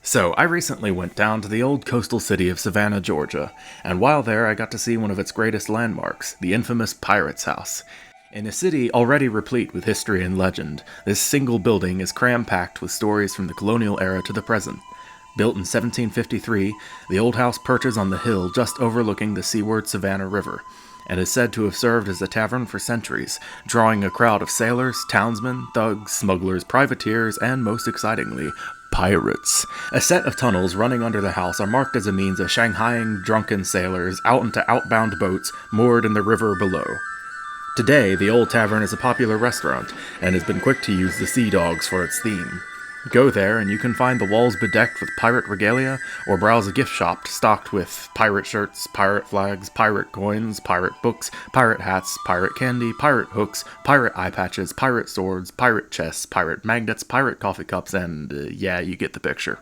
So, I recently went down to the old coastal city of Savannah, Georgia, and while there I got to see one of its greatest landmarks, the infamous Pirate's House. In a city already replete with history and legend, this single building is cram-packed with stories from the colonial era to the present. Built in 1753, the old house perches on the hill just overlooking the seaward Savannah River, and is said to have served as a tavern for centuries, drawing a crowd of sailors, townsmen, thugs, smugglers, privateers, and most excitingly, pirates. A set of tunnels running under the house are marked as a means of shanghaiing drunken sailors out into outbound boats moored in the river below. Today, the old tavern is a popular restaurant, and has been quick to use the Sea Dogs for its theme. Go there, and you can find the walls bedecked with pirate regalia, or browse a gift shop stocked with pirate shirts, pirate flags, pirate coins, pirate books, pirate hats, pirate candy, pirate hooks, pirate eyepatches, pirate swords, pirate chests, pirate magnets, pirate coffee cups, and yeah, you get the picture.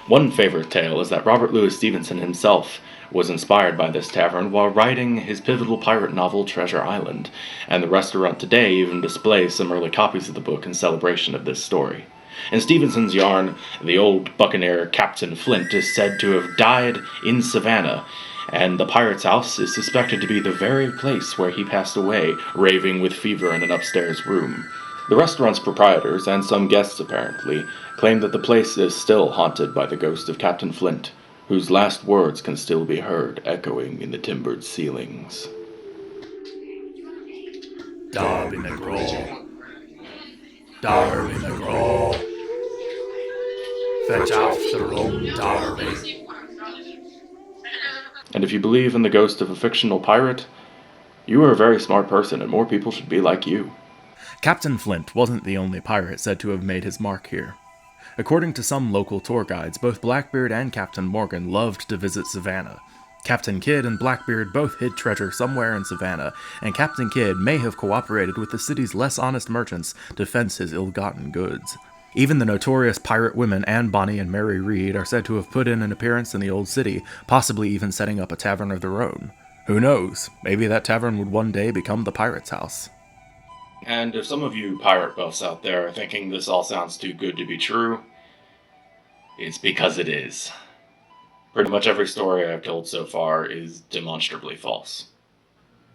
One favorite tale is that Robert Louis Stevenson himself was inspired by this tavern while writing his pivotal pirate novel Treasure Island, and the restaurant today even displays some early copies of the book in celebration of this story. In Stevenson's yarn, the old buccaneer Captain Flint is said to have died in Savannah, and the pirate's house is suspected to be the very place where he passed away, raving with fever in an upstairs room. The restaurant's proprietors, and some guests apparently, claim that the place is still haunted by the ghost of Captain Flint, whose last words can still be heard echoing in the timbered ceilings. Darby McGraw. Darby McGraw. Fetch off the rum, Darby. And if you believe in the ghost of a fictional pirate, you are a very smart person and more people should be like you. Captain Flint wasn't the only pirate said to have made his mark here. According to some local tour guides, both Blackbeard and Captain Morgan loved to visit Savannah. Captain Kidd and Blackbeard both hid treasure somewhere in Savannah, and Captain Kidd may have cooperated with the city's less honest merchants to fence his ill-gotten goods. Even the notorious pirate women Anne Bonny and Mary Read are said to have put in an appearance in the old city, possibly even setting up a tavern of their own. Who knows? Maybe that tavern would one day become the Pirate's House. And if some of you pirate buffs out there are thinking this all sounds too good to be true, it's because it is. Pretty much every story I've told so far is demonstrably false.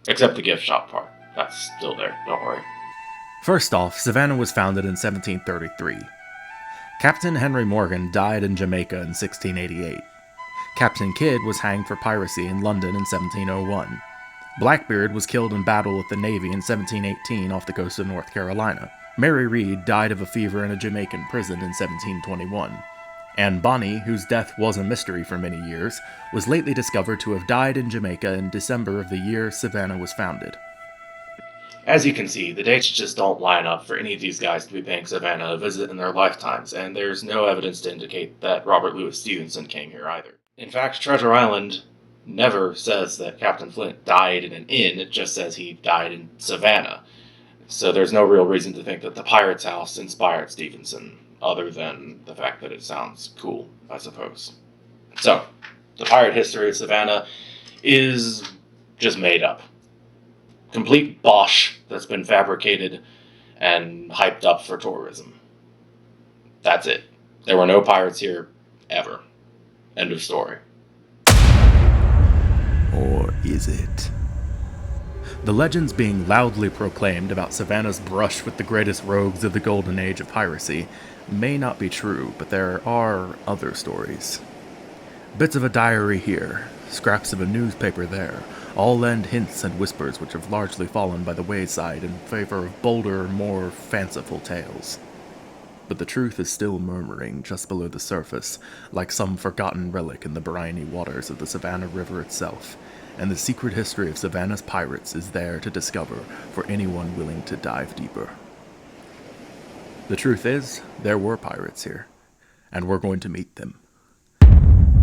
Except the gift shop part. That's still there, don't worry. First off, Savannah was founded in 1733. Captain Henry Morgan died in Jamaica in 1688. Captain Kidd was hanged for piracy in London in 1701. Blackbeard was killed in battle with the Navy in 1718 off the coast of North Carolina. Mary Read died of a fever in a Jamaican prison in 1721. Anne Bonny, whose death was a mystery for many years, was lately discovered to have died in Jamaica in December of the year Savannah was founded. As you can see, the dates just don't line up for any of these guys to be paying Savannah a visit in their lifetimes, and there's no evidence to indicate that Robert Louis Stevenson came here either. In fact, Treasure Island never says that Captain Flint died in an inn, it just says he died in Savannah. So there's no real reason to think that the Pirate's House inspired Stevenson, other than the fact that it sounds cool, I suppose. So, the pirate history of Savannah is just made up. Complete bosh that's been fabricated and hyped up for tourism. That's it. There were no pirates here, ever. End of story. Or is it? The legends being loudly proclaimed about Savannah's brush with the greatest rogues of the golden age of piracy may not be true, but there are other stories. Bits of a diary here, scraps of a newspaper there, all lend hints and whispers which have largely fallen by the wayside in favor of bolder, more fanciful tales. But the truth is still murmuring just below the surface, like some forgotten relic in the briny waters of the Savannah River itself, and the secret history of Savannah's pirates is there to discover for anyone willing to dive deeper. The truth is, there were pirates here, and we're going to meet them.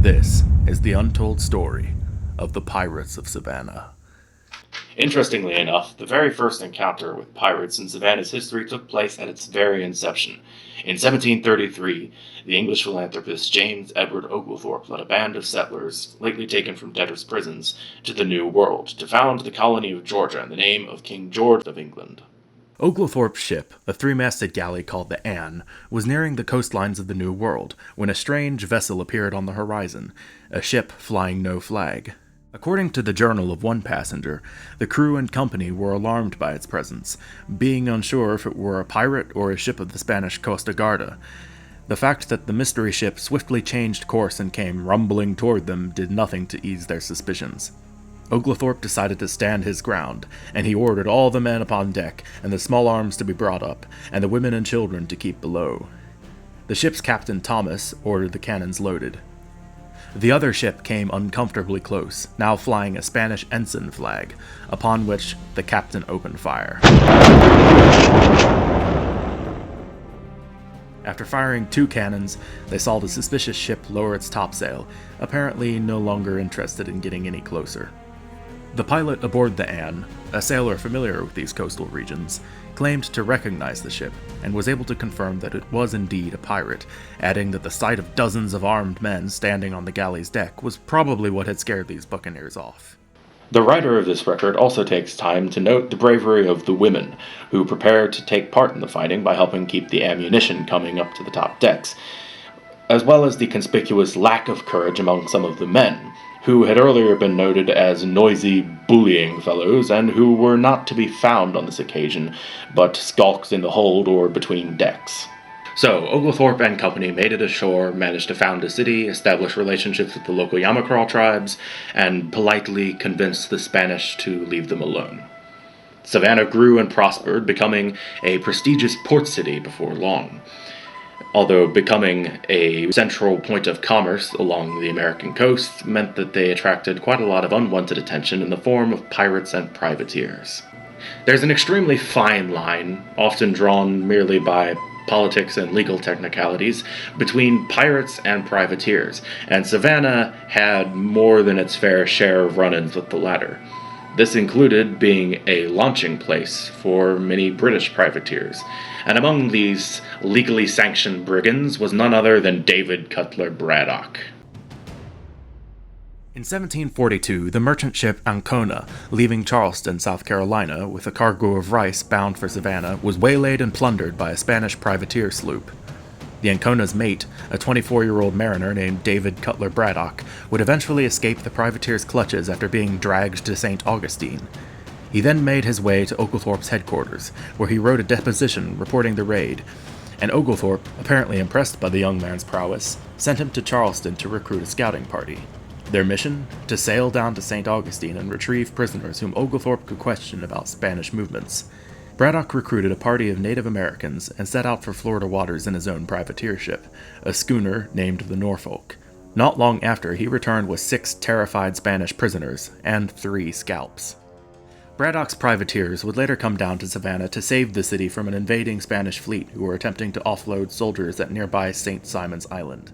This is the untold story of the Pirates of Savannah. Interestingly enough, the very first encounter with pirates in Savannah's history took place at its very inception. In 1733, the English philanthropist James Edward Oglethorpe led a band of settlers, lately taken from debtors' prisons, to the New World to found the colony of Georgia in the name of King George of England. Oglethorpe's ship, a three-masted galley called the Anne, was nearing the coastlines of the New World when a strange vessel appeared on the horizon, a ship flying no flag. According to the journal of one passenger, the crew and company were alarmed by its presence, being unsure if it were a pirate or a ship of the Spanish Costa Guarda. The fact that the mystery ship swiftly changed course and came rumbling toward them did nothing to ease their suspicions. Oglethorpe decided to stand his ground, and he ordered all the men upon deck and the small arms to be brought up, and the women and children to keep below. The ship's captain, Thomas, ordered the cannons loaded. The other ship came uncomfortably close, now flying a Spanish ensign flag, upon which the captain opened fire. After firing 2 cannons, they saw the suspicious ship lower its topsail, apparently no longer interested in getting any closer. The pilot aboard the Anne, a sailor familiar with these coastal regions, claimed to recognize the ship and was able to confirm that it was indeed a pirate, adding that the sight of dozens of armed men standing on the galley's deck was probably what had scared these buccaneers off. The writer of this record also takes time to note the bravery of the women, who prepared to take part in the fighting by helping keep the ammunition coming up to the top decks, as well as the conspicuous lack of courage among some of the men, who had earlier been noted as noisy, bullying fellows, and who were not to be found on this occasion, but skulked in the hold or between decks. So, Oglethorpe and company made it ashore, managed to found a city, establish relationships with the local Yamacraw tribes, and politely convinced the Spanish to leave them alone. Savannah grew and prospered, becoming a prestigious port city before long. Although becoming a central point of commerce along the American coast meant that they attracted quite a lot of unwanted attention in the form of pirates and privateers. There's an extremely fine line, often drawn merely by politics and legal technicalities, between pirates and privateers, and Savannah had more than its fair share of run-ins with the latter. This included being a launching place for many British privateers, and among these legally sanctioned brigands was none other than David Cutler Braddock. In 1742, the merchant ship Ancona, leaving Charleston, South Carolina, with a cargo of rice bound for Savannah, was waylaid and plundered by a Spanish privateer sloop. The Ancona's mate, a 24-year-old mariner named David Cutler Braddock, would eventually escape the privateer's clutches after being dragged to St. Augustine. He then made his way to Oglethorpe's headquarters, where he wrote a deposition reporting the raid, and Oglethorpe, apparently impressed by the young man's prowess, sent him to Charleston to recruit a scouting party. Their mission? To sail down to St. Augustine and retrieve prisoners whom Oglethorpe could question about Spanish movements. Braddock recruited a party of Native Americans and set out for Florida waters in his own privateer ship, a schooner named the Norfolk. Not long after, he returned with 6 terrified Spanish prisoners and 3 scalps. Braddock's privateers would later come down to Savannah to save the city from an invading Spanish fleet who were attempting to offload soldiers at nearby St. Simon's Island.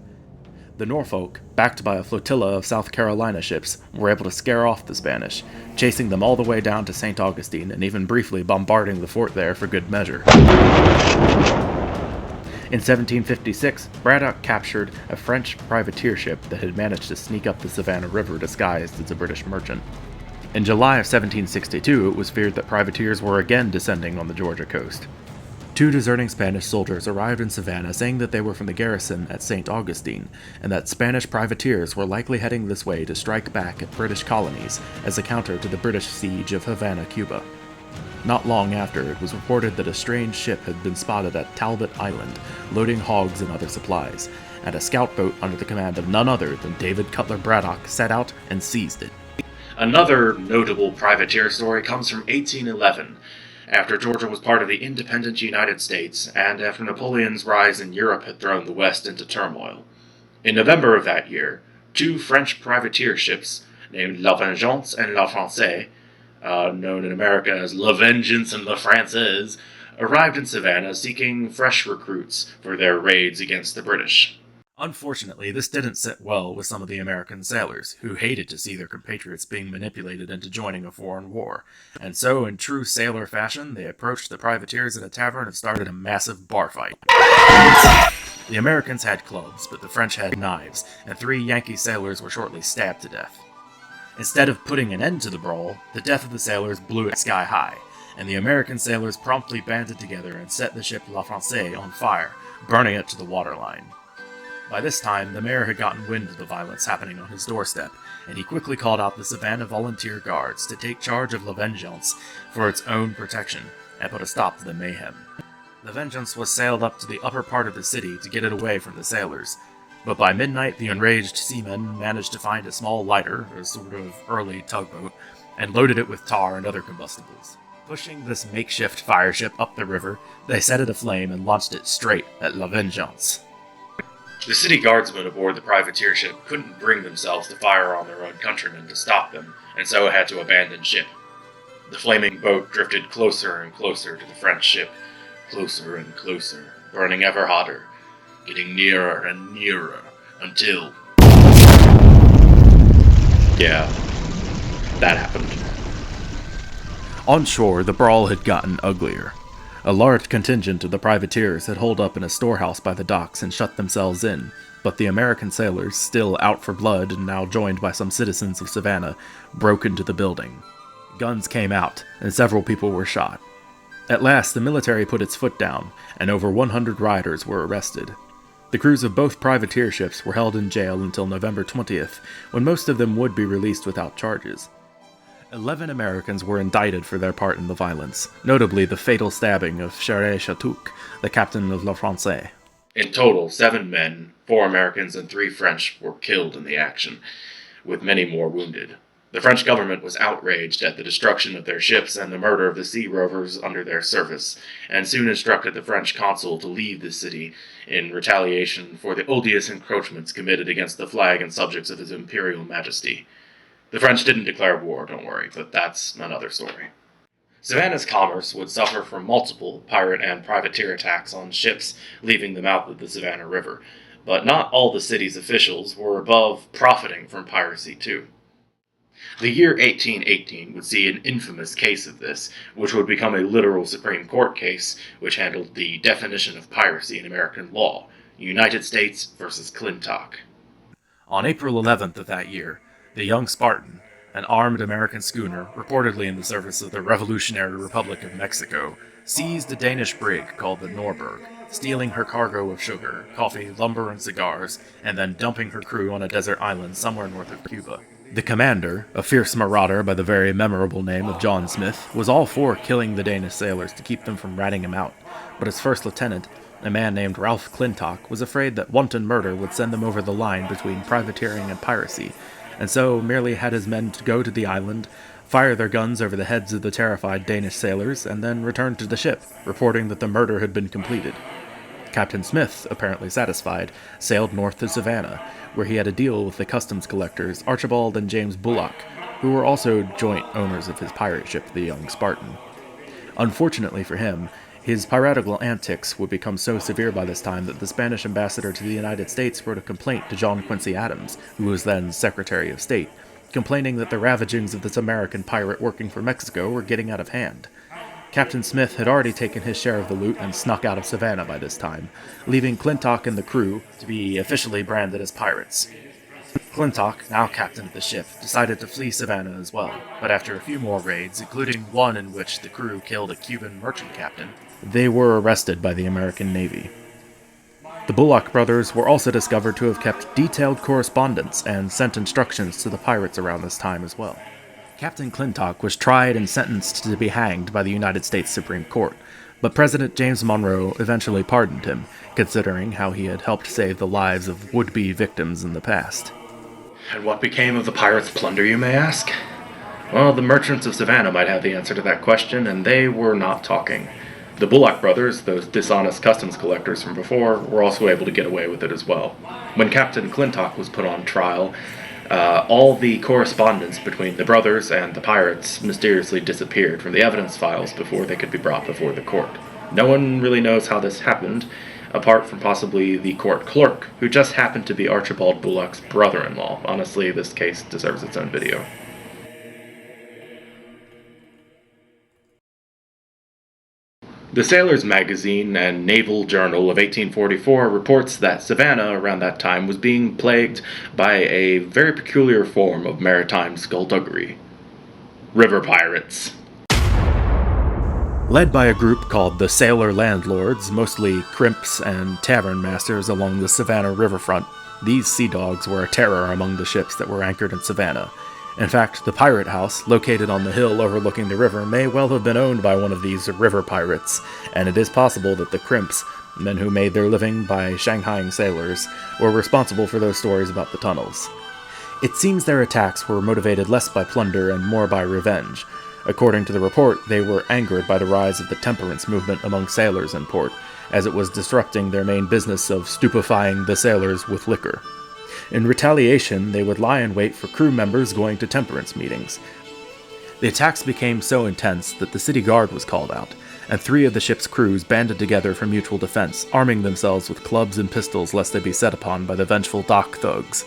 The Norfolk, backed by a flotilla of South Carolina ships, were able to scare off the Spanish, chasing them all the way down to St. Augustine and even briefly bombarding the fort there for good measure. In 1756, Braddock captured a French privateer ship that had managed to sneak up the Savannah River disguised as a British merchant. In July of 1762, it was feared that privateers were again descending on the Georgia coast. 2 deserting Spanish soldiers arrived in Savannah saying that they were from the garrison at St. Augustine, and that Spanish privateers were likely heading this way to strike back at British colonies as a counter to the British siege of Havana, Cuba. Not long after, it was reported that a strange ship had been spotted at Talbot Island, loading hogs and other supplies, and a scout boat under the command of none other than David Cutler Braddock set out and seized it. Another notable privateer story comes from 1811, after Georgia was part of the independent United States, and after Napoleon's rise in Europe had thrown the West into turmoil. In November of that year, 2 French privateer ships, named La Vengeance and La Française, known in America as La Vengeance and La Française, arrived in Savannah seeking fresh recruits for their raids against the British. Unfortunately, this didn't sit well with some of the American sailors, who hated to see their compatriots being manipulated into joining a foreign war, and so, in true sailor fashion, they approached the privateers at a tavern and started a massive bar fight. The Americans had clubs, but the French had knives, and 3 Yankee sailors were shortly stabbed to death. Instead of putting an end to the brawl, the death of the sailors blew it sky high, and the American sailors promptly banded together and set the ship La Française on fire, burning it to the waterline. By this time, the mayor had gotten wind of the violence happening on his doorstep, and he quickly called out the Savannah Volunteer Guards to take charge of La Vengeance for its own protection and put a stop to the mayhem. The Vengeance was sailed up to the upper part of the city to get it away from the sailors, but by midnight the enraged seamen managed to find a small lighter, a sort of early tugboat, and loaded it with tar and other combustibles. Pushing this makeshift fire ship up the river, they set it aflame and launched it straight at La Vengeance. The city guardsmen aboard the privateer ship couldn't bring themselves to fire on their own countrymen to stop them, and so had to abandon ship. The flaming boat drifted closer and closer to the French ship, closer and closer, burning ever hotter, getting nearer and nearer, until... Yeah, that happened. On shore, the brawl had gotten uglier. A large contingent of the privateers had holed up in a storehouse by the docks and shut themselves in, but the American sailors, still out for blood and now joined by some citizens of Savannah, broke into the building. Guns came out, and several people were shot. At last, the military put its foot down, and over 100 rioters were arrested. The crews of both privateer ships were held in jail until November 20th, when most of them would be released without charges. 11 Americans were indicted for their part in the violence, notably the fatal stabbing of Chateauque, the captain of La Française. In total, 7 men, 4 Americans and 3 French were killed in the action, with many more wounded. The French government was outraged at the destruction of their ships and the murder of the sea rovers under their service, and soon instructed the French consul to leave the city in retaliation for the odious encroachments committed against the flag and subjects of His Imperial Majesty. The French didn't declare war, don't worry, but that's another story. Savannah's commerce would suffer from multiple pirate and privateer attacks on ships leaving the mouth of the Savannah River, but not all the city's officials were above profiting from piracy too. The year 1818 would see an infamous case of this, which would become a literal Supreme Court case, which handled the definition of piracy in American law, United States versus Clintock. On April 11th of that year, the Young Spartan, an armed American schooner reportedly in the service of the Revolutionary Republic of Mexico, seized a Danish brig called the Nordberg, stealing her cargo of sugar, coffee, lumber, and cigars, and then dumping her crew on a desert island somewhere north of Cuba. The commander, a fierce marauder by the very memorable name of John Smith, was all for killing the Danish sailors to keep them from ratting him out, but his first lieutenant, a man named Ralph Clintock, was afraid that wanton murder would send them over the line between privateering and piracy, and so merely had his men to go to the island, fire their guns over the heads of the terrified Danish sailors, and then return to the ship, reporting that the murder had been completed. Captain Smith, apparently satisfied, sailed north to Savannah, where he had a deal with the customs collectors Archibald and James Bullock, who were also joint owners of his pirate ship, the Young Spartan. Unfortunately for him, his piratical antics would become so severe by this time that the Spanish ambassador to the United States wrote a complaint to John Quincy Adams, who was then Secretary of State, complaining that the ravagings of this American pirate working for Mexico were getting out of hand. Captain Smith had already taken his share of the loot and snuck out of Savannah by this time, leaving Clintock and the crew to be officially branded as pirates. Clintock, now captain of the ship, decided to flee Savannah as well, but after a few more raids, including one in which the crew killed a Cuban merchant captain, they were arrested by the American Navy. The Bullock brothers were also discovered to have kept detailed correspondence and sent instructions to the pirates around this time as well. Captain Clintock was tried and sentenced to be hanged by the United States Supreme Court, but President James Monroe eventually pardoned him, considering how he had helped save the lives of would-be victims in the past. And what became of the pirates' plunder, you may ask? Well, the merchants of Savannah might have the answer to that question, and they were not talking. The Bullock brothers, those dishonest customs collectors from before, were also able to get away with it as well. When Captain Clintock was put on trial, all the correspondence between the brothers and the pirates mysteriously disappeared from the evidence files before they could be brought before the court. No one really knows how this happened, apart from possibly the court clerk, who just happened to be Archibald Bullock's brother-in-law. Honestly, this case deserves its own video. The Sailor's Magazine and Naval Journal of 1844 reports that Savannah around that time was being plagued by a very peculiar form of maritime skullduggery. River pirates. Led by a group called the Sailor Landlords, mostly crimps and tavern masters along the Savannah riverfront, these sea dogs were a terror among the ships that were anchored in Savannah. In fact, the pirate house, located on the hill overlooking the river, may well have been owned by one of these river pirates, and it is possible that the crimps, men who made their living by shanghaiing sailors, were responsible for those stories about the tunnels. It seems their attacks were motivated less by plunder and more by revenge. According to the report, they were angered by the rise of the temperance movement among sailors in port, as it was disrupting their main business of stupefying the sailors with liquor. In retaliation, they would lie in wait for crew members going to temperance meetings. The attacks became so intense that the city guard was called out, and 3 of the ship's crews banded together for mutual defense, arming themselves with clubs and pistols lest they be set upon by the vengeful dock thugs.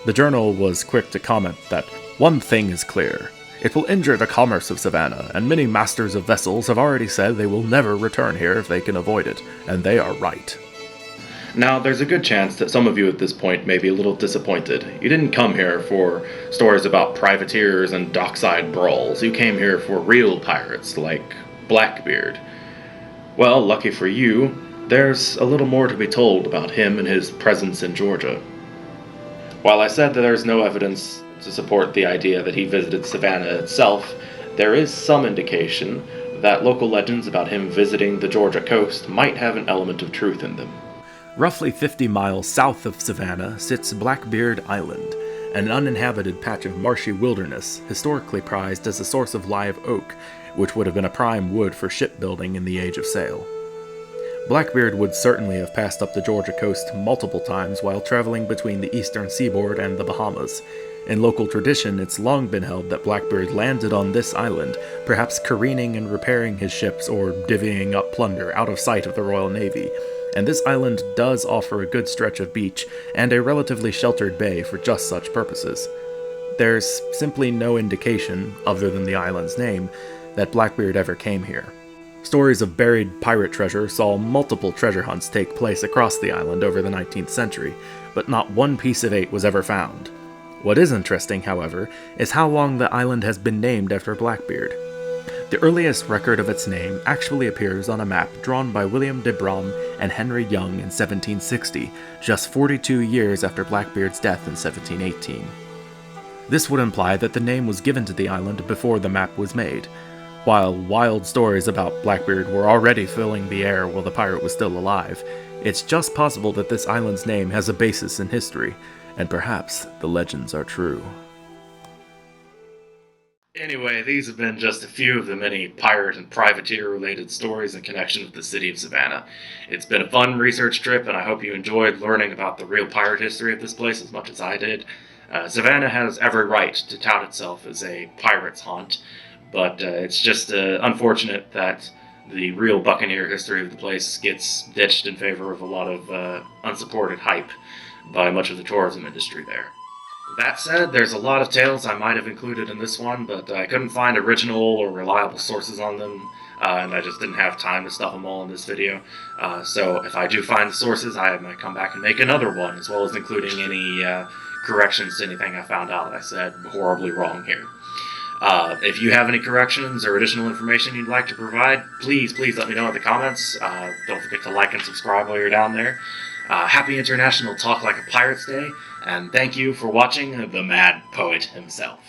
The journal was quick to comment that, "One thing is clear. It will injure the commerce of Savannah, and many masters of vessels have already said they will never return here if they can avoid it, and they are right." Now, there's a good chance that some of you at this point may be a little disappointed. You didn't come here for stories about privateers and dockside brawls. You came here for real pirates like Blackbeard. Well, lucky for you, there's a little more to be told about him and his presence in Georgia. While I said that there's no evidence to support the idea that he visited Savannah itself, there is some indication that local legends about him visiting the Georgia coast might have an element of truth in them. Roughly 50 miles south of Savannah sits Blackbeard Island, an uninhabited patch of marshy wilderness historically prized as a source of live oak, which would have been a prime wood for shipbuilding in the Age of Sail. Blackbeard would certainly have passed up the Georgia coast multiple times while traveling between the eastern seaboard and the Bahamas. In local tradition, it's long been held that Blackbeard landed on this island, perhaps careening and repairing his ships or divvying up plunder out of sight of the Royal Navy, and this island does offer a good stretch of beach and a relatively sheltered bay for just such purposes. There's simply no indication, other than the island's name, that Blackbeard ever came here. Stories of buried pirate treasure saw multiple treasure hunts take place across the island over the 19th century, but not one piece of 8 was ever found. What is interesting, however, is how long the island has been named after Blackbeard. The earliest record of its name actually appears on a map drawn by William de Bram and Henry Young in 1760, just 42 years after Blackbeard's death in 1718. This would imply that the name was given to the island before the map was made. While wild stories about Blackbeard were already filling the air while the pirate was still alive, it's just possible that this island's name has a basis in history, and perhaps the legends are true. Anyway, these have been just a few of the many pirate and privateer-related stories in connection with the city of Savannah. It's been a fun research trip, and I hope you enjoyed learning about the real pirate history of this place as much as I did. Savannah has every right to tout itself as a pirate's haunt, but it's just unfortunate that the real buccaneer history of the place gets ditched in favor of a lot of unsupported hype by much of the tourism industry there. That said, there's a lot of tales I might have included in this one, but I couldn't find original or reliable sources on them, and I just didn't have time to stuff them all in this video. So if I do find the sources, I might come back and make another one, as well as including any corrections to anything I found out I said horribly wrong here. If you have any corrections or additional information you'd like to provide, please let me know in the comments. Don't forget to like and subscribe while you're down there. Happy International Talk Like a Pirates Day, and thank you for watching the Mad Poet himself.